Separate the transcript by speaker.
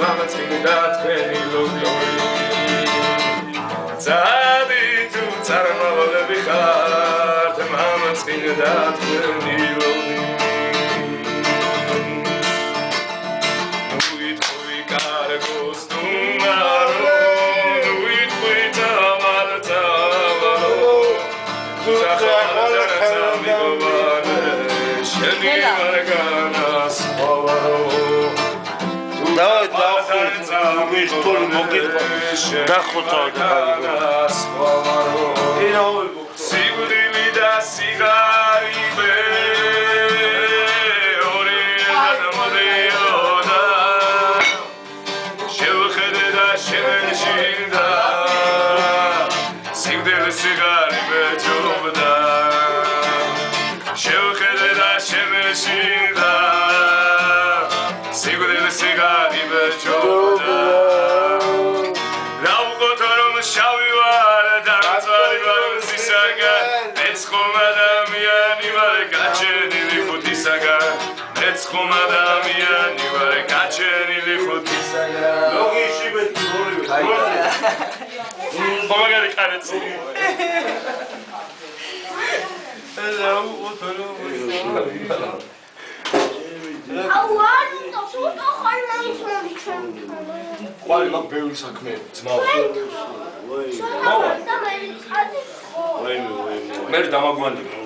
Speaker 1: მამაცინდა თქვენი ლოდიორი ძადი თუ წარმავალები ხართ მამაცინდა თქვენი ლოდი ნუიტყვი კარგოს თუმარო ნუიტყვი დამარტავარო ზახარაცა მიგოვანე შენი მარგანას ოვარო
Speaker 2: Давай, მისთვის მოგიყვა დახოთავდა
Speaker 1: სიკვდილი და სიგარიბე ორი გადამოდიოდა შევხედე და შემეჩინდა სიკვდილი სიგარიბე ჯობდა შევხედე და შემეჩინდა სიკვდილი სიგარიბე ჯობდა შავი ვარ და მწვარი ვარ ზისაგან მეც ხომ ადამიანი ვარ გაჩენილი ხუთისაგან მეც ხომ ადამიანი ვარ გაჩენილი ხუთისაგან ლოგიში მეტყოლი მომაგარი კარეცი ელო ოთორო
Speaker 3: აუარი და სულტო ხალხი
Speaker 1: ყვალი მაგ ბევრი საქმე ძმაო მე დამაგვანდი